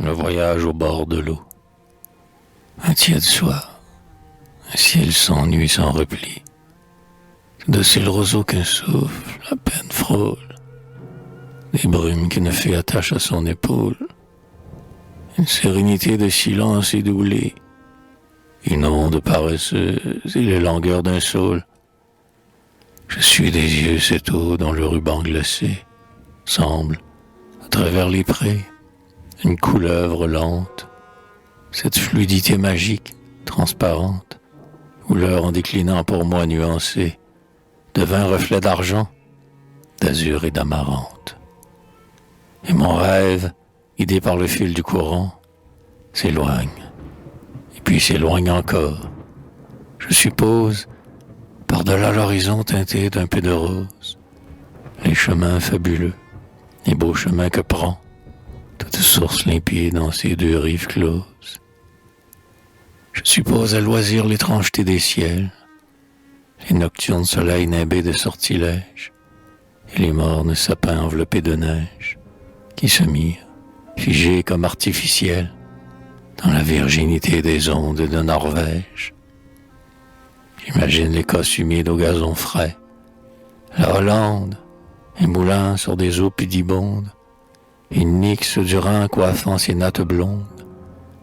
Le voyage au bord de l'eau. Un tiède soir, un ciel sans nuit, sans repli. De ces roseaux qu'un souffle à peine frôle, des brumes qu'une fée attache à son épaule, une sérénité de silence édoublée, une onde paresseuse et les langueurs d'un saule. Je suis des yeux cette eau dont le ruban glacé semble, à travers les prés, une couleuvre lente, cette fluidité magique, transparente, où l'heure en déclinant pour moi nuancée, devint reflet d'argent, d'azur et d'amarante. Et mon rêve, guidé par le fil du courant, s'éloigne, et puis s'éloigne encore. Je suppose, par-delà l'horizon teinté d'un peu de rose, les chemins fabuleux, les beaux chemins que prend toute source limpide dans ces deux rives closes. Je suppose à loisir l'étrangeté des ciels, les nocturnes soleils nimbés de sortilèges, et les mornes sapins enveloppés de neige, qui se mirent, figés comme artificiels, dans la virginité des ondes de Norvège. J'imagine l'Écosse humide au gazon frais, la Hollande, émoulant sur des eaux pudibondes, et Nyx du Rhin coiffant ses nattes blondes,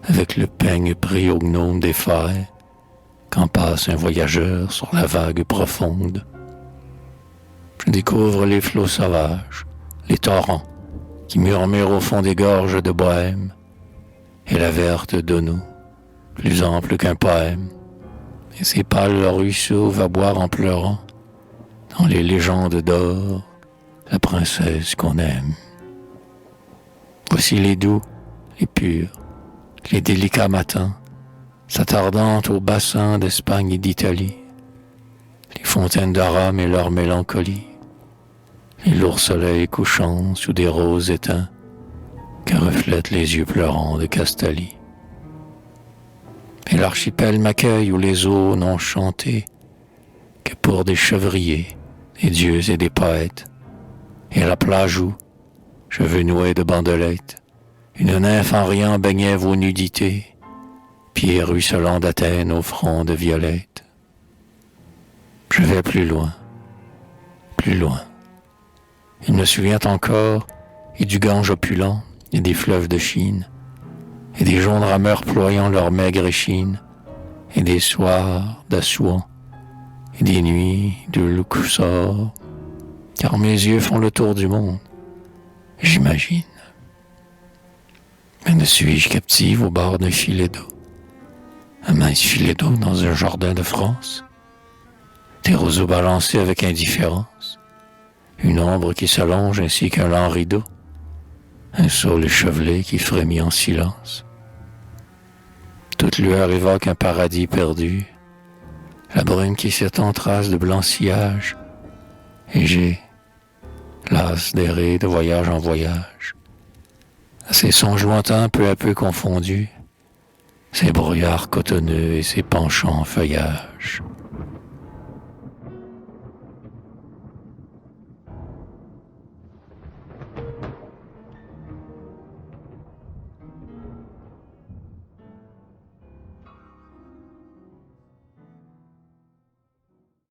avec le peigne pris au gnome des forêts, quand passe un voyageur sur la vague profonde. Je découvre les flots sauvages, les torrents, qui murmurent au fond des gorges de Bohême, et la verte Dono, plus ample qu'un poème, et ses pâles ruisseaux va boire en pleurant, dans les légendes d'or, la princesse qu'on aime. Voici les doux, les purs, les délicats matins, s'attardant au bassin d'Espagne et d'Italie, les fontaines de Rome et leur mélancolie, les lourds soleils couchant sous des roses éteints que reflètent les yeux pleurants de Castalie. Et l'archipel m'accueille où les eaux n'ont chanté que pour des chevriers, des dieux et des poètes, et la plage où, cheveux noués de bandelettes, une nymphe en riant baignait vos nudités, pieds ruisselants d'Athènes au front de violettes. Je vais plus loin, plus loin. Il me souvient encore, et du Gange opulent, et des fleuves de Chine, et des jaunes rameurs ployant leurs maigres échines, et des soirs d'Assouan, et des nuits de Luxor, car mes yeux font le tour du monde, j'imagine. Mais ne suis-je captive au bord d'un filet d'eau, un mince filet d'eau dans un jardin de France, des roseaux balancés avec indifférence, une ombre qui s'allonge ainsi qu'un lent rideau, un saule échevelé qui frémit en silence. Toute lueur évoque un paradis perdu, la brume qui s'étend trace de blanc sillage, et j'ai, las d'errer de voyage en voyage, à ces songes lointains peu à peu confondus, ces brouillards cotonneux et ces penchants feuillages.